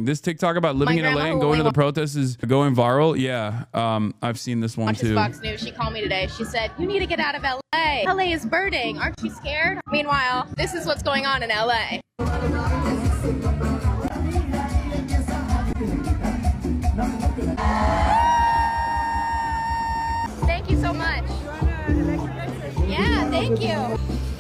This TikTok about living in LA and going to the protests is going viral. Yeah, I've seen this one too. Fox News. She called me today. She said, "You need to get out of LA. LA is burning. Aren't you scared?" Meanwhile, this is what's going on in LA. Thank you so much. Yeah, thank you.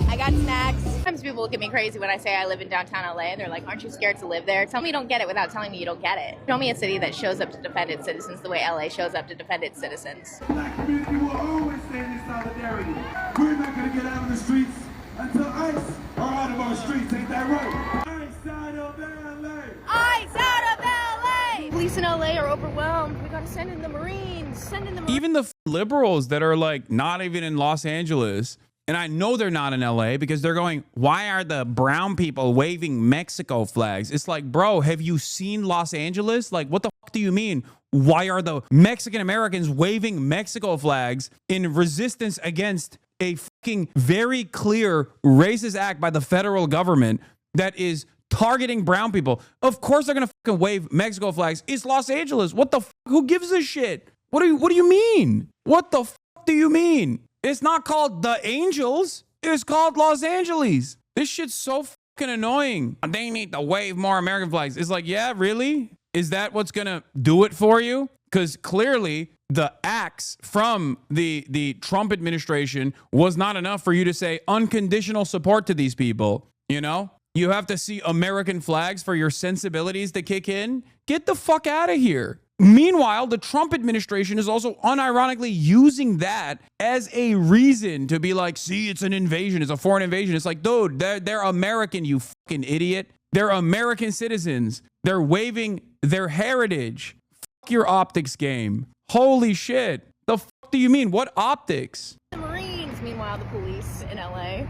I got snacks. Sometimes people look at me crazy when I say I live in downtown LA, and they're like, "Aren't you scared to live there?" Tell me you don't get it without telling me you don't get it. Show me a city that shows up to defend its citizens the way LA shows up to defend its citizens. Black community will always stand in solidarity. We're not going to get out of the streets until ICE are out of our streets. Ain't that right? ICE out of LA! ICE out of LA! Police in LA are overwhelmed. We got to send in the Marines. Send in the Marines. Even the liberals that are like not even in Los Angeles, and I know they're not in LA because they're going, why are the brown people waving Mexico flags? It's like, bro, have you seen Los Angeles? Like, what the fuck do you mean? Why are the Mexican Americans waving Mexico flags in resistance against a fucking very clear racist act by the federal government that is targeting brown people? Of course they're gonna fucking wave Mexico flags. It's Los Angeles. What the fuck? Who gives a shit? What do you mean? What the fuck do you mean? It's not called the Angels. It's called Los Angeles. This shit's so fucking annoying. They need to wave more American flags. It's like, yeah, really? Is that what's gonna do it for you? Because clearly the acts from the Trump administration was not enough for you to say unconditional support to these people. You know? You have to see American flags for your sensibilities to kick in. Get the fuck out of here. Meanwhile, the Trump administration is also unironically using that as a reason to be like, see, it's an invasion. It's a foreign invasion. It's like, dude, they're American, you fucking idiot. They're American citizens. They're waving their heritage. Fuck your optics game. Holy shit. The fuck do you mean? What optics? The Marines, meanwhile, the police in LA.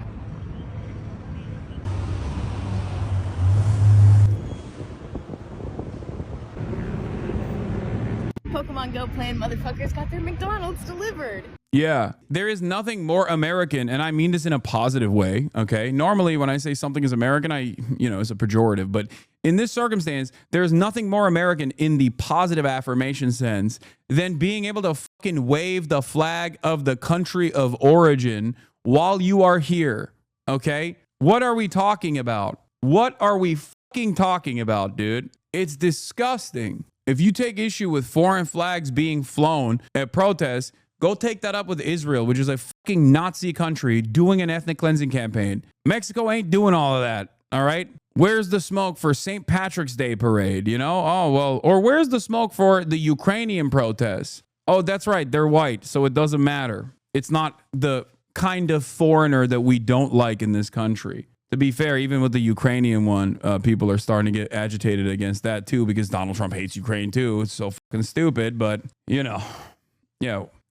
Pokemon Go playing motherfuckers got their McDonald's delivered. Yeah, there is nothing more American, and I mean this in a positive way, okay? Normally, when I say something is American, it's a pejorative, but in this circumstance, there's nothing more American in the positive affirmation sense than being able to fucking wave the flag of the country of origin while you are here, okay? What are we talking about? What are we fucking talking about, dude? It's disgusting. If you take issue with foreign flags being flown at protests, go take that up with Israel, which is a fucking Nazi country doing an ethnic cleansing campaign. Mexico ain't doing all of that, all right? Where's the smoke for St. Patrick's Day parade, you know? Oh, well, or where's the smoke for the Ukrainian protests? Oh, that's right, they're white, so it doesn't matter. It's not the kind of foreigner that we don't like in this country. To be fair, even with the Ukrainian one, people are starting to get agitated against that too because Donald Trump hates Ukraine too. It's so fucking stupid, but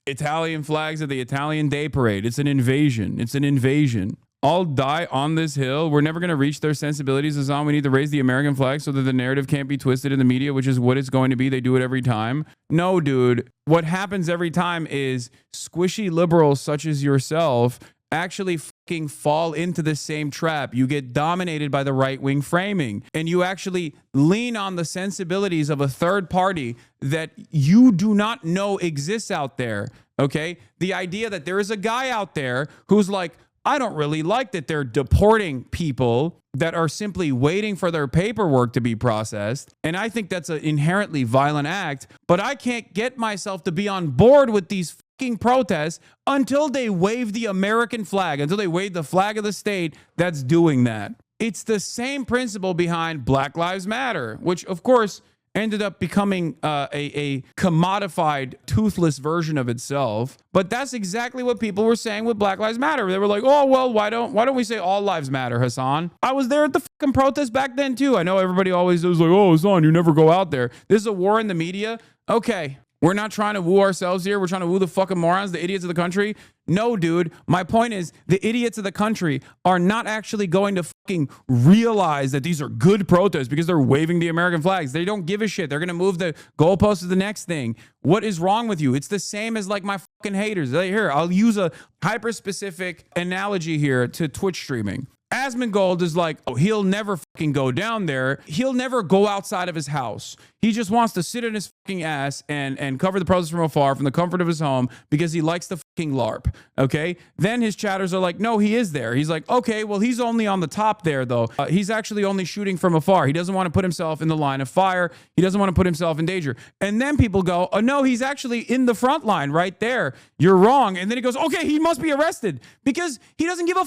Italian flags at the Italian Day Parade. It's an invasion. It's an invasion. All die on this hill. We're never going to reach their sensibilities, Hasan. We need to raise the American flag so that the narrative can't be twisted in the media, which is what it's going to be. They do it every time. No, dude. What happens every time is squishy liberals such as yourself actually fucking fall into the same trap. You get dominated by the right-wing framing, and you actually lean on the sensibilities of a third party that you do not know exists out there, okay? The idea that there is a guy out there who's like, I don't really like that they're deporting people that are simply waiting for their paperwork to be processed. And I think that's an inherently violent act, but I can't get myself to be on board with these fucking protests until they wave the American flag, until they wave the flag of the state that's doing that. It's the same principle behind Black Lives Matter, which of course ended up becoming a commodified, toothless version of itself. But that's exactly what people were saying with Black Lives Matter. They were like, oh, well, why don't we say all lives matter, Hasan? I was there at the fucking protest back then, too. I know everybody always was like, oh, Hasan, you never go out there. This is a war in the media. Okay. We're not trying to woo ourselves here. We're trying to woo the fucking morons, the idiots of the country. No, dude. My point is the idiots of the country are not actually going to fucking realize that these are good protests because they're waving the American flags. They don't give a shit. They're going to move the goalposts to the next thing. What is wrong with you? It's the same as like my fucking haters. Here, I'll use a hyper-specific analogy here to Twitch streaming. Asmongold is like, oh, he'll never fucking go down there. He'll never go outside of his house. He just wants to sit in his fucking ass and cover the protest from afar from the comfort of his home because he likes the fucking LARP. Okay. Then his chatters are like, no, he is there. He's like, okay, well, he's only on the top there though. He's actually only shooting from afar. He doesn't want to put himself in the line of fire. He doesn't want to put himself in danger. And then people go, oh no, he's actually in the front line right there. You're wrong. And then he goes, okay, he must be arrested because he doesn't give a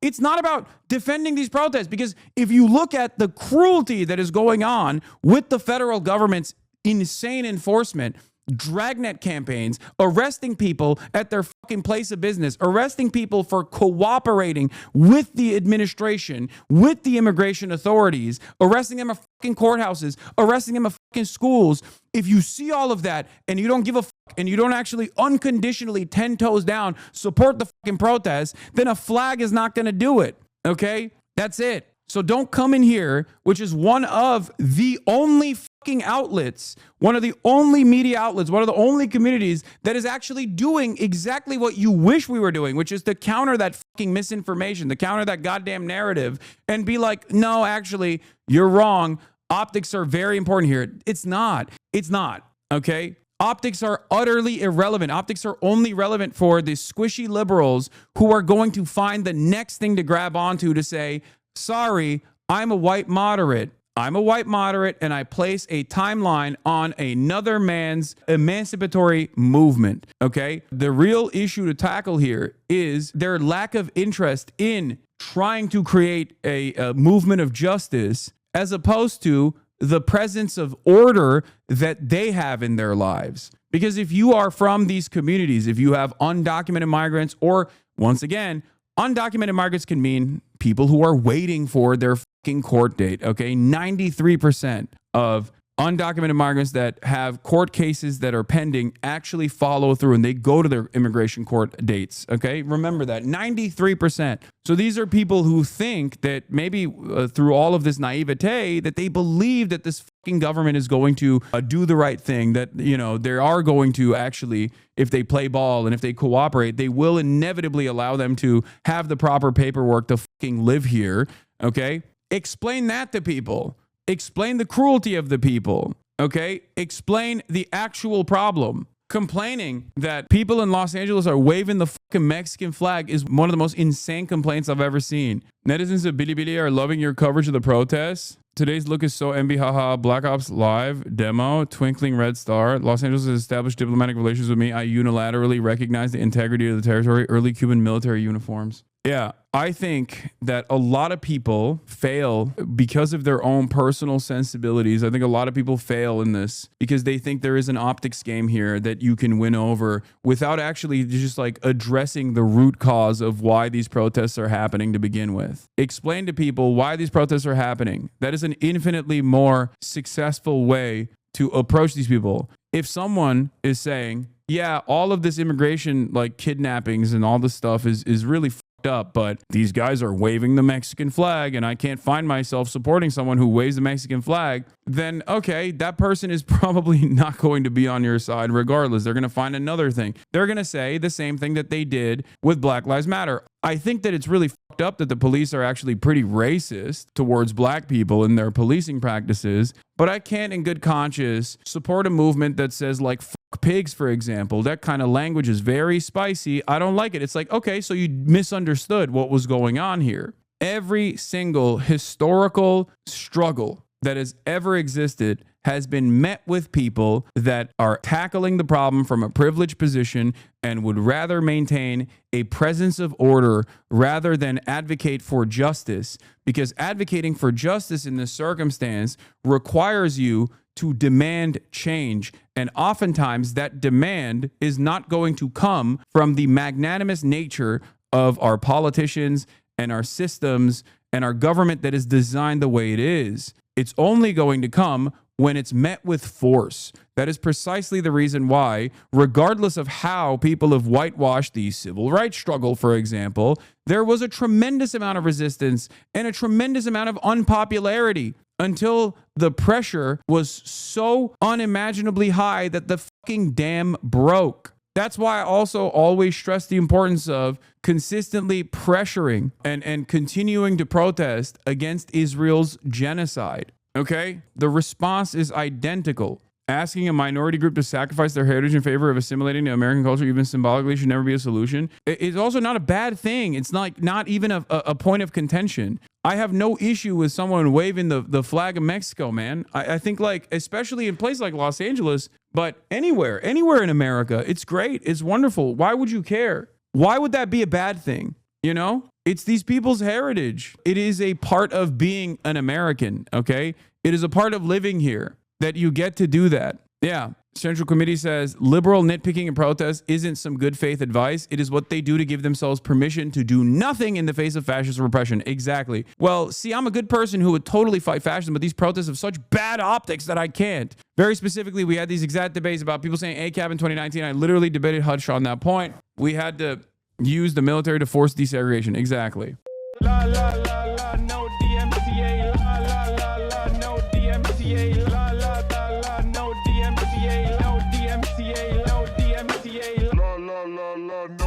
It's not about defending these protests, because if you look at the cruelty that is going on with the federal government's insane enforcement, dragnet campaigns, arresting people at their fucking place of business, arresting people for cooperating with the administration, with the immigration authorities, arresting them at fucking courthouses, arresting them at fucking schools. If you see all of that and you don't give a fuck and you don't actually unconditionally 10 toes down support the fucking protest, then a flag is not going to do it. Okay? That's it. So don't come in here, which is one of the only fucking outlets, one of the only media outlets, one of the only communities that is actually doing exactly what you wish we were doing, which is to counter that fucking misinformation, to counter that goddamn narrative and be like, no, actually, you're wrong. Optics are very important here. It's not. It's not. Okay? Optics are utterly irrelevant. Optics are only relevant for the squishy liberals who are going to find the next thing to grab onto to say, sorry, I'm a white moderate. I'm a white moderate, and I place a timeline on another man's emancipatory movement. Okay? The real issue to tackle here is their lack of interest in trying to create a movement of justice, as opposed to the presence of order that they have in their lives. Because if you are from these communities, if you have undocumented migrants, or once again, undocumented migrants can mean people who are waiting for their fucking court date, okay? 93% of undocumented migrants that have court cases that are pending actually follow through and they go to their immigration court dates, okay? Remember that, 93%. So these are people who think that maybe through all of this naivete that they believe that this fucking government is going to do the right thing, that, you know, they are going to actually, if they play ball and if they cooperate, they will inevitably allow them to have the proper paperwork to fucking live here, okay? Explain that to people. Explain the cruelty of the people, okay? Explain the actual problem. Complaining that people in Los Angeles are waving the fucking Mexican flag is one of the most insane complaints I've ever seen. Netizens of Bilibili are loving your coverage of the protests. Today's look is so MB, haha. Black Ops Live demo, twinkling red star. Los Angeles has established diplomatic relations with me. I unilaterally recognize the integrity of the territory. Early Cuban military uniforms. Yeah, I think that a lot of people fail because of their own personal sensibilities. I think a lot of people fail in this because they think there is an optics game here that you can win over without actually just like addressing the root cause of why these protests are happening to begin with. Explain to people why these protests are happening. That is an infinitely more successful way to approach these people. If someone is saying, yeah, all of this immigration, like kidnappings and all this stuff is really fucked up, but these guys are waving the Mexican flag and I can't find myself supporting someone who waves the Mexican flag, then okay, that person is probably not going to be on your side regardless. They're going to find another thing. They're going to say the same thing that they did with Black Lives Matter. I think that it's really fucked up that the police are actually pretty racist towards black people in their policing practices, but I can't in good conscience support a movement that says like fuck pigs, for example. That kind of language is very spicy. I don't like it. It's like, okay, so you misunderstood what was going on here. Every single historical struggle that has ever existed has been met with people that are tackling the problem from a privileged position and would rather maintain a presence of order rather than advocate for justice, because advocating for justice in this circumstance requires you to demand change. And oftentimes that demand is not going to come from the magnanimous nature of our politicians and our systems and our government that is designed the way it is. It's only going to come when it's met with force. That is precisely the reason why, regardless of how people have whitewashed the civil rights struggle, for example, there was a tremendous amount of resistance and a tremendous amount of unpopularity until the pressure was so unimaginably high that the fucking dam broke. That's why I also always stress the importance of consistently pressuring and continuing to protest against Israel's genocide. Okay? The response is identical. Asking a minority group to sacrifice their heritage in favor of assimilating to American culture, even symbolically, should never be a solution. It's also not a bad thing. It's not even a point of contention. I have no issue with someone waving the flag of Mexico, man. I think, like, especially in places like Los Angeles, but anywhere in America, it's great. It's wonderful. Why would you care? Why would that be a bad thing? You know, it's these people's heritage. It is a part of being an American. Okay. It is a part of living here that you get to do that. Yeah. Central Committee says liberal nitpicking and protest isn't some good faith advice. It is what they do to give themselves permission to do nothing in the face of fascist repression. Exactly. Well, see, I'm a good person who would totally fight fascism, but these protests have such bad optics that I can't. Very specifically, we had these exact debates about people saying ACAB in 2019. I literally debated Hutch on that point. We had to use the military to force desegregation. Exactly. La la la la, no DMCA. La la la la, no DMCA. La la la la, no DMCA. No DMCA. No DMCA. La la la la.